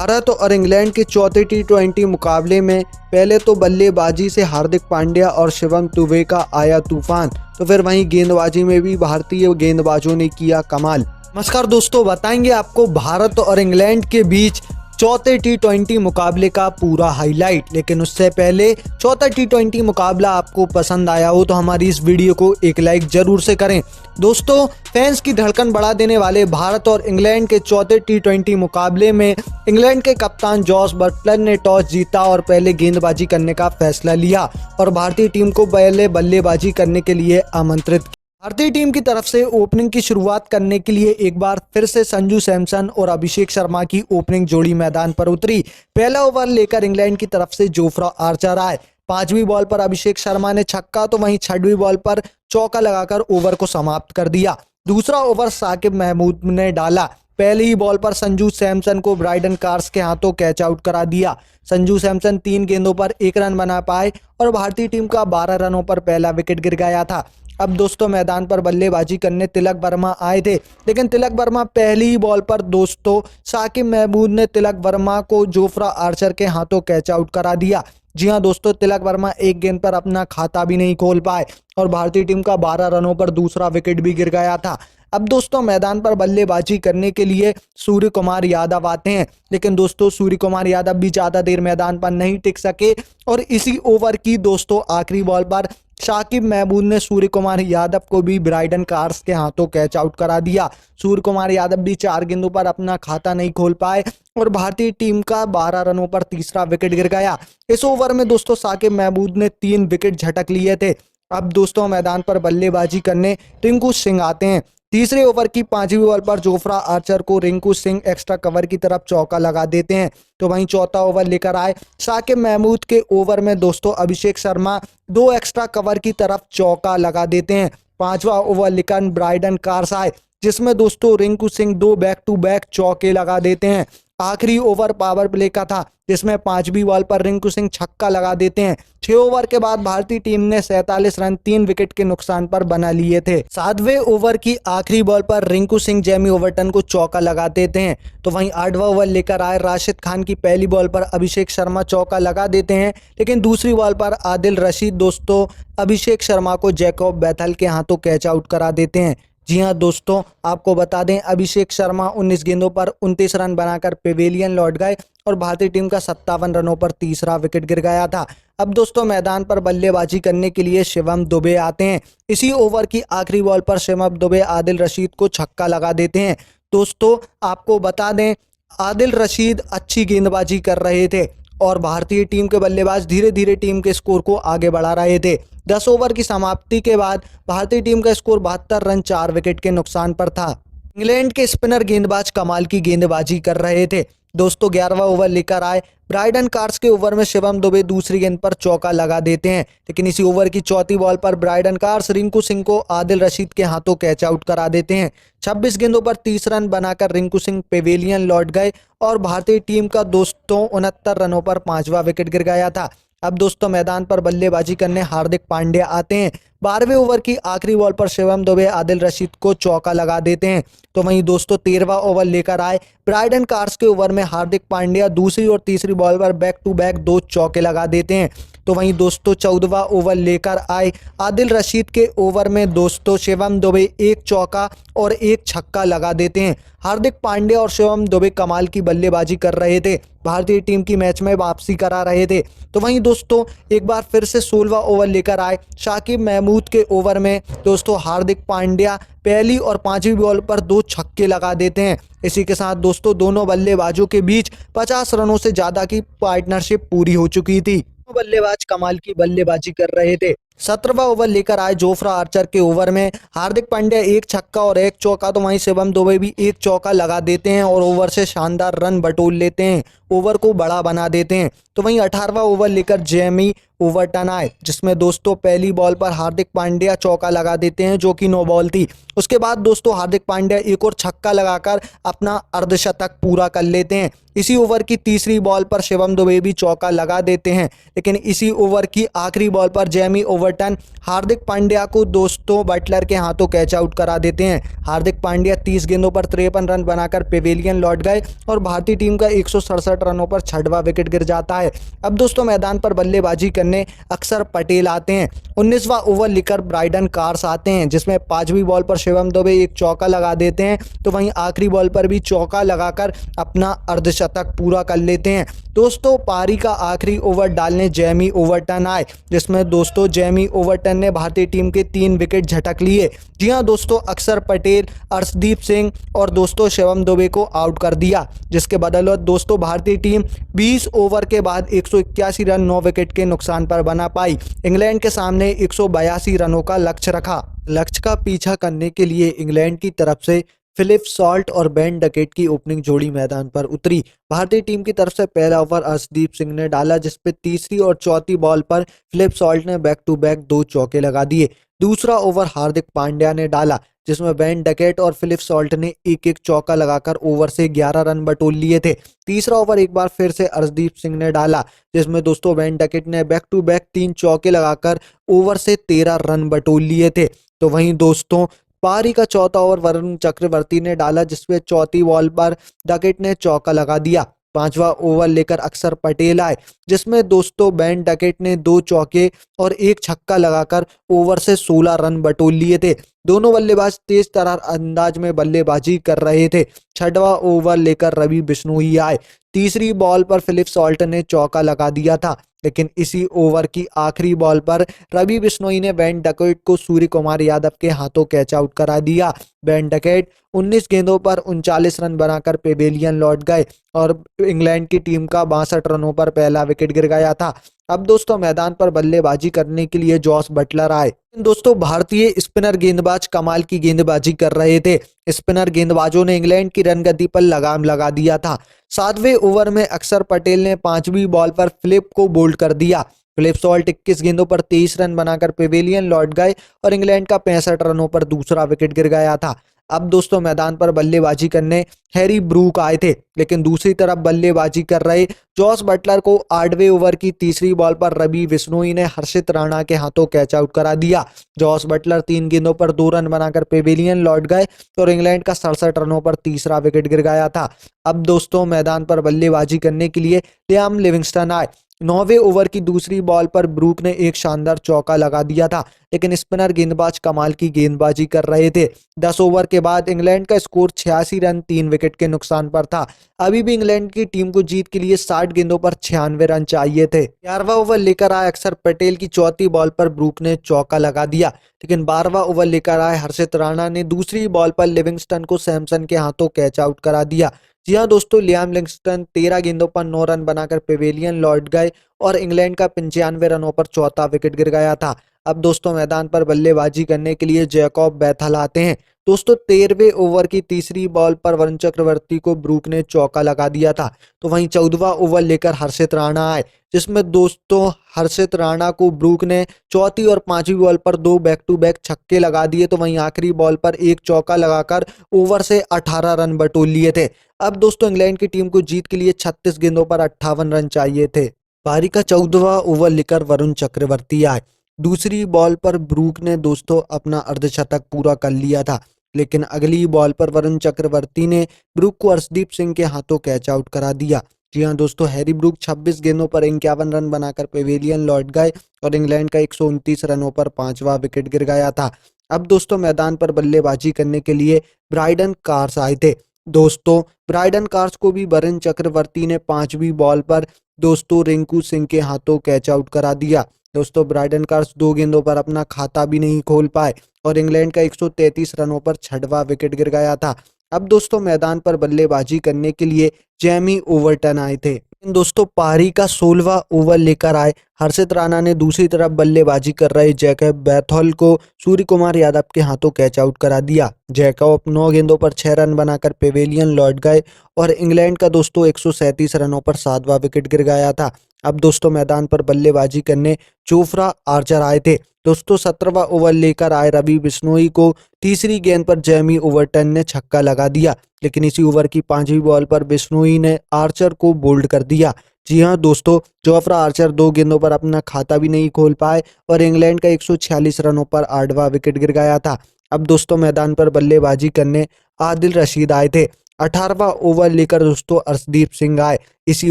भारत और इंग्लैंड के चौथे टी20 मुकाबले में पहले तो बल्लेबाजी से हार्दिक पांड्या और शिवम दुबे का आया तूफान, तो फिर वहीं गेंदबाजी में भी भारतीय गेंदबाजों ने किया कमाल। नमस्कार दोस्तों, बताएंगे आपको भारत और इंग्लैंड के बीच चौथे टी20 मुकाबले का पूरा हाईलाइट। लेकिन उससे पहले चौथा टी20 मुकाबला आपको पसंद आया हो तो हमारी इस वीडियो को एक लाइक जरूर से करें। दोस्तों, फैंस की धड़कन बढ़ा देने वाले भारत और इंग्लैंड के चौथे टी20 मुकाबले में इंग्लैंड के कप्तान जॉस बटलर ने टॉस जीता और पहले गेंदबाजी करने का फैसला लिया और भारतीय टीम को पहले बल्लेबाजी करने के लिए आमंत्रित किया। भारतीय टीम की तरफ से ओपनिंग की शुरुआत करने के लिए एक बार फिर से संजू सैमसन और अभिषेक शर्मा की ओपनिंग जोड़ी मैदान पर उतरी। पहला ओवर लेकर इंग्लैंड की तरफ से जोफ्रा आर्चर आए। 5वीं बॉल पर अभिषेक शर्मा ने छक्का तो वहीं 6वीं बॉल पर चौका लगाकर ओवर को समाप्त कर दिया। दूसरा ओवर साकिब महमूद ने डाला। पहली ही बॉल पर संजू सैमसन को ब्राइडन कार्स के हाथों कैच आउट करा दिया। संजू सैमसन 3 गेंदों पर 1 रन बना पाए और भारतीय टीम का 12 रनों पर पहला विकेट गिर गया था। अब दोस्तों, मैदान पर बल्लेबाजी करने तिलक वर्मा आए थे, लेकिन तिलक वर्मा पहली ही बॉल पर दोस्तों साकिब महमूद ने तिलक वर्मा को जोफ्रा आर्चर के हाथों कैच आउट करा दिया। जी हां दोस्तों, तिलक वर्मा एक गेंद पर अपना खाता भी नहीं खोल पाए और भारतीय टीम का 12 रनों पर दूसरा विकेट भी गिर गया था। अब दोस्तों, मैदान पर बल्लेबाजी करने के लिए सूर्य कुमार यादव आते हैं, लेकिन दोस्तों सूर्य कुमार यादव भी ज्यादा देर मैदान पर नहीं टिक सके और इसी ओवर की दोस्तों आखिरी बॉल पर साकिब महमूद ने सूर्य कुमार यादव को भी ब्राइडन कार्स के हाथों कैच आउट करा दिया। सूर्य कुमार यादव भी 4 गेंदों पर अपना खाता नहीं खोल पाए और भारतीय टीम का 12 रनों पर तीसरा विकेट गिर गया। इस ओवर में दोस्तों साकिब महमूद ने 3 विकेट झटक लिए थे। अब दोस्तों, मैदान पर बल्लेबाजी करने रिंकू सिंह आते हैं। तीसरे ओवर की 5वीं बॉल पर जोफ्रा आर्चर को रिंकू सिंह एक्स्ट्रा कवर की तरफ चौका लगा देते हैं। तो वहीं चौथा ओवर लेकर आए साकिब महमूद के ओवर में दोस्तों अभिषेक शर्मा 2 एक्स्ट्रा कवर की तरफ चौका लगा देते हैं। 5वां ओवर लेकर ब्राइडन कार्स आए, जिसमें दोस्तों Rinku Singh 2 back to back चौके लगा देते हैं। आखिरी ओवर पावर प्ले का था, जिसमें 5वीं बॉल पर रिंकू सिंह छक्का लगा देते हैं। 6 ओवर के बाद भारतीय टीम ने 47 रन 3 विकेट के नुकसान पर बना लिए थे। 7वें ओवर की आखिरी बॉल पर रिंकू सिंह जेमी ओवर्टन को चौका लगा देते हैं। तो वहीं 8वां ओवर लेकर आए राशिद खान की पहली बॉल पर अभिषेक शर्मा चौका लगा देते हैं, लेकिन दूसरी बॉल पर आदिल रशीद दोस्तों अभिषेक शर्मा को जैकब बैथल के हाथों कैच आउट करा देते हैं। जी हां दोस्तों, आपको बता दें अभिषेक शर्मा 19 गेंदों पर 29 रन बनाकर पेवेलियन लौट गए और भारतीय टीम का 57 रनों पर तीसरा विकेट गिर गया था। अब दोस्तों, मैदान पर बल्लेबाजी करने के लिए शिवम दुबे आते हैं। इसी ओवर की आखिरी बॉल पर शिवम दुबे आदिल रशीद को छक्का लगा देते हैं। दोस्तों, आपको बता दें आदिल रशीद अच्छी गेंदबाजी कर रहे थे और भारतीय टीम के बल्लेबाज धीरे धीरे टीम के स्कोर को आगे बढ़ा रहे थे। 10 ओवर की समाप्ति के बाद भारतीय टीम का स्कोर 72 रन 4 विकेट के नुकसान पर था। इंग्लैंड के स्पिनर गेंदबाज कमाल की गेंदबाजी कर रहे थे। दोस्तों, 11वां ओवर लेकर आए ब्राइडन कार्स के ओवर में शिवम दुबे दूसरी गेंद पर चौका लगा देते हैं, लेकिन इसी ओवर की 4थी बॉल पर ब्राइडन कार्स रिंकू सिंह को आदिल रशीद के हाथों कैच आउट करा देते हैं। 26 गेंदों पर 30 रन बनाकर रिंकू सिंह पेवेलियन लौट गए और भारतीय टीम का दोस्तों 69 रनों पर 5वां विकेट गिर गया था। अब दोस्तों, मैदान पर बल्लेबाजी करने हार्दिक पांड्या आते हैं। 12वें ओवर की आखिरी बॉल पर शिवम दुबे आदिल रशीद को चौका लगा देते हैं। तो वहीं दोस्तों 13वां ओवर लेकर आए ब्राइडन कार्स के ओवर में हार्दिक पांड्या दूसरी और तीसरी बॉल पर बैक टू बैक 2 चौके लगा देते हैं। तो वहीं दोस्तों 14वां ओवर लेकर आए आदिल रशीद के ओवर में दोस्तों शिवम दुबे 1 चौका और 1 छक्का लगा देते हैं। हार्दिक पांड्या और शिवम दुबे कमाल की बल्लेबाजी कर रहे थे, भारतीय टीम की मैच में वापसी करा रहे थे। तो वहीं दोस्तों एक बार फिर से 16वां ओवर लेकर आए साकिब महमूद के ओवर में दोस्तों हार्दिक पांड्या पहली और 5वीं बॉल पर 2 छक्के लगा देते हैं। इसी के साथ दोस्तों दोनों बल्लेबाजों के बीच 50 रनों से ज्यादा की पार्टनरशिप पूरी हो चुकी थी। बल्लेबाज कमाल की बल्लेबाजी कर रहे थे। 17वां ओवर लेकर आए जोफ्रा आर्चर के ओवर में हार्दिक पांड्या 1 छक्का और 1 चौका, तो वहीं शिवम दुबे भी 1 चौका लगा देते हैं और ओवर से शानदार रन बटोर लेते हैं, ओवर को बड़ा बना देते हैं। तो वहीं 18वां ओवर लेकर जेमी ओवर्टन आए, जिसमें दोस्तों पहली बॉल पर हार्दिक पांड्या चौका लगा देते हैं जो कि नो बॉल थी। उसके बाद दोस्तों हार्दिक पांड्या एक और छक्का लगाकर अपना अर्धशतक पूरा कर लेते हैं। इसी ओवर की तीसरी बॉल पर शिवम दुबे भी चौका लगा देते हैं, लेकिन इसी ओवर की आखिरी बॉल पर Jamie Overton Overton Hardik Pandya को दोस्तों बटलर के हाथों कैच आउट करा देते हैं। हार्दिक पांड्या 30 गेंदों पर 53 रन बनाकर पेवेलियन लौट गए और भारतीय टीम का 167 रनों पर 6वां विकेट गिर जाता है। अब दोस्तों मैदान पर बल्लेबाजी करने अक्षर पटेल आते हैं। 19वां ओवर लेकर ब्राइडन कार्स आते हैं, जिसमें 5वीं बॉल पर शिवम दुबे एक चौका लगा देते हैं, तो वहीं आखिरी बॉल पर भी चौका लगाकर अपना अर्धशतक पूरा कर लेते हैं। दोस्तों पारी का आखिरी ओवर डालने जेमी ओवरटन आए, जिसमें दोस्तों जेमी ओवरटन ने भारतीय टीम के 3 विकेट झटक लिए। जी हां दोस्तों, अक्षर पटेल, अर्शदीप सिंह और दोस्तों शिवम दुबे को आउट कर दिया, जिसके बदौलत दोस्तों भारतीय टीम 20 ओवर के बाद 181 रन 9 विकेट के नुकसान पर बना पाई। इंग्लैंड के सामने 182 रनों का लक्ष्य रखा। लक्ष्य का पीछा करने के लिए इंग्लैंड की तरफ से फिलिप सॉल्ट और बेन डकेट की ओपनिंग जोड़ी मैदान पर उतरी। भारतीय टीम की तरफ से पहला ओवर अर्शदीप सिंह ने डाला, जिसपे तीसरी और चौथी बॉल पर फिलिप सॉल्ट ने बैक टू बैक 2 चौके लगा दिए। दूसरा ओवर हार्दिक पांड्या ने डाला, जिसमें बेन डकेट और फिलिप सॉल्ट ने एक एक चौका लगाकर ओवर से 11 रन बटोर लिए थे। तीसरा ओवर एक बार फिर से अर्शदीप सिंह ने डाला, जिसमें दोस्तों बेन डकेट ने बैक टू बैक 3 चौके लगाकर ओवर से 13 रन बटोर लिए थे। तो वहीं दोस्तों पारी का चौथा ओवर वरुण चक्रवर्ती ने डाला, जिसमें चौथी बॉल पर डकेट ने चौका लगा दिया। 5वां ओवर लेकर अक्षर पटेल आए, जिसमें दोस्तों बेन डकेट ने 2 चौके और 1 छक्का लगाकर ओवर से 16 रन बटोर लिए थे। दोनों बल्लेबाज तेज तर्रार अंदाज में बल्लेबाजी कर रहे थे। 6वां ओवर लेकर रवि बिश्नोई आए। तीसरी बॉल पर फिलिप सॉल्ट ने चौका लगा दिया था, लेकिन इसी ओवर की आखिरी बॉल पर रवि बिश्नोई ने बेन डकेट को सूर्य कुमार यादव के हाथों कैच आउट करा दिया। बेन डकेट 19 गेंदों पर 39 रन बनाकर पेवेलियन लौट गए और इंग्लैंड की टीम का 62 रनों पर पहला विकेट गिर गया था। अब दोस्तों मैदान पर बल्लेबाजी करने के लिए जॉस बटलर आए। दोस्तों भारतीय स्पिनर गेंदबाज कमाल की गेंदबाजी कर रहे थे। स्पिनर गेंदबाजों ने इंग्लैंड की रनगति पर लगाम लगा दिया था। 7वें ओवर में अक्षर पटेल ने 5वीं बॉल पर फिलिप को बोल्ड कर दिया। फिलिप सॉल्ट 21 गेंदों पर 23 रन बनाकर पेवेलियन लौट गए और इंग्लैंड का 65 रनों पर दूसरा विकेट गिर गया था। अब दोस्तों मैदान पर बल्लेबाजी करने हैरी ब्रूक आए थे, लेकिन दूसरी तरफ बल्लेबाजी कर रहे जॉस बटलर को 8वें ओवर की तीसरी बॉल पर रवि बिश्नोई ने हर्षित राणा के हाथों कैच आउट करा दिया। जॉस बटलर 3 गेंदों पर 2 रन बनाकर पेवेलियन लौट गए और इंग्लैंड का 67 रनों पर तीसरा विकेट गिर गया था। अब दोस्तों मैदान पर बल्लेबाजी करने के लिए लियाम लिविंगस्टन आए। 9वें ओवर की दूसरी बॉल पर ब्रूक ने एक शानदार चौका लगा दिया था, लेकिन स्पिनर गेंदबाज कमाल की गेंदबाजी कर रहे थे। 10 ओवर के बाद इंग्लैंड का स्कोर 86 रन 3 विकेट के नुकसान पर था। अभी भी इंग्लैंड की टीम को जीत के लिए 60 गेंदों पर 96 रन चाहिए थे। 11वां ओवर लेकर आए अक्षर पटेल की चौथी बॉल पर ब्रूक ने चौका लगा दिया, लेकिन 12वां ओवर लेकर आए हर्षित राणा ने दूसरी बॉल पर लिविंगस्टन को सैमसन के हाथों कैच आउट करा दिया। जी हाँ दोस्तों, लियाम लिविंगस्टन 13 गेंदों पर 9 रन बनाकर पेवेलियन लौट गए और इंग्लैंड का 95 रनों पर चौथा विकेट गिर गया था। अब दोस्तों मैदान पर बल्लेबाजी करने के लिए जैकब बैथल आते हैं। दोस्तों 13वें ओवर की तीसरी बॉल पर वरुण चक्रवर्ती को ब्रूक ने चौका लगा दिया था। तो वहीं 14वां ओवर लेकर हर्षित राणा आए, जिसमें दोस्तों हर्षित राणा को ब्रूक ने चौथी और 5वीं बॉल पर 2 बैक टू बैक छक्के लगा दिए। तो वहीं आखिरी बॉल पर एक चौका लगाकर ओवर से 18 रन बटोर लिए थे। अब दोस्तों इंग्लैंड की टीम को जीत के लिए 36 गेंदों पर 58 रन चाहिए थे। पारी का 14वां ओवर लेकर वरुण चक्रवर्ती आए। दूसरी बॉल पर ब्रूक ने दोस्तों अपना अर्धशतक पूरा कर लिया था, लेकिन अगली बॉल पर वरुण चक्रवर्ती ने ब्रूक को अर्शदीप सिंह के हाथों कैच आउट करा दिया। जी हाँ दोस्तों, हैरी ब्रूक 26 गेंदों पर 51 रन बनाकर पेवेलियन लौट गए और इंग्लैंड का 129 रनों पर 5वां विकेट गिर गया था। अब दोस्तों मैदान पर बल्लेबाजी करने के लिए ब्राइडन कार्स आए थे। दोस्तों ब्राइडन कार्स को भी वरुण चक्रवर्ती ने 5वीं बॉल पर दोस्तों रिंकू सिंह के हाथों कैच आउट करा दिया। दोस्तों ब्राइडन कार्स 2 गेंदों पर अपना खाता भी नहीं खोल पाए और इंग्लैंड का 133 रनों पर 6वां विकेट गिर गया था। अब दोस्तों मैदान पर बल्लेबाजी करने के लिए जेमी ओवरटन आए थे। दोस्तों पारी का 16वां ओवर लेकर आए हर्षित राणा ने दूसरी तरफ बल्लेबाजी कर रहे जैकब बैथल को सूर्य कुमार यादव के हाथों कैच आउट करा दिया। जैकब 9 गेंदों पर 6 रन बनाकर पेवेलियन लौट गए और इंग्लैंड का दोस्तों 137 रनों पर 7वां विकेट गिर गया था। अब दोस्तों मैदान पर बल्लेबाजी करने जोफ्रा आर्चर आए थे। दोस्तों 17वां ओवर लेकर आए रवि बिश्नोई को तीसरी गेंद पर जेमी ओवरटन ने छक्का लगा दिया, लेकिन इसी ओवर की 5वीं बॉल पर बिश्नोई ने आर्चर को बोल्ड कर दिया। जी हाँ दोस्तों, जोफ्रा आर्चर 2 गेंदों पर अपना खाता भी नहीं खोल पाए और इंग्लैंड का 146 रनों पर 8वां विकेट गिर गया था। अब दोस्तों मैदान पर बल्लेबाजी करने आदिल रशीद आए थे। 18वां ओवर लेकर दोस्तों अर्शदीप सिंह आए। इसी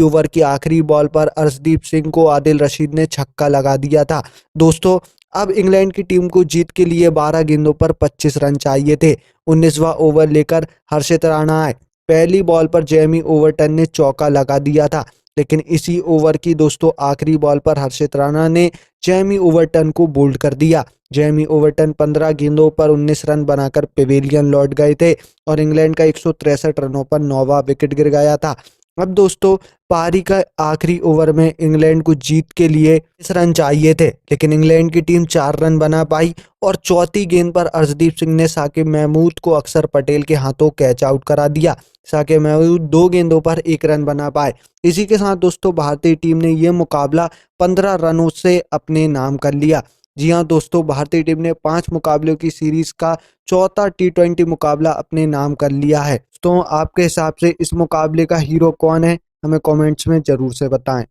ओवर की आखिरी बॉल पर अर्शदीप सिंह को आदिल रशीद ने छक्का लगा दिया था। दोस्तों अब इंग्लैंड की टीम को जीत के लिए 12 गेंदों पर 25 रन चाहिए थे। 19वां ओवर लेकर हर्षित राणा आए। पहली बॉल पर जेमी ओवर्टन ने चौका लगा दिया था, लेकिन इसी ओवर की दोस्तों आखिरी बॉल पर हर्षित राणा ने जेमी ओवर्टन को बोल्ड कर दिया। जेमी ओवर्टन 15 गेंदों पर 19 रन बनाकर पेवेलियन लौट गए थे और इंग्लैंड का 163 रनों पर 9वां विकेट गिर गया था। अब दोस्तों पारी का आखिरी ओवर में इंग्लैंड को जीत के लिए 20 रन चाहिए थे, लेकिन इंग्लैंड की टीम 4 रन बना पाई और चौथी गेंद पर अर्शदीप सिंह ने साकिब महमूद को अक्षर पटेल के हाथों कैच आउट करा दिया। साकिब महमूद 2 गेंदों पर 1 रन बना पाए। इसी के साथ दोस्तों भारतीय टीम ने यह मुकाबला 15 रनों से अपने नाम कर लिया। जी हाँ दोस्तों, भारतीय टीम ने 5 मुकाबलों की सीरीज का चौथा T20 मुकाबला अपने नाम कर लिया है। तो आपके हिसाब से इस मुकाबले का हीरो कौन है? हमें कमेंट्स में जरूर से बताएं।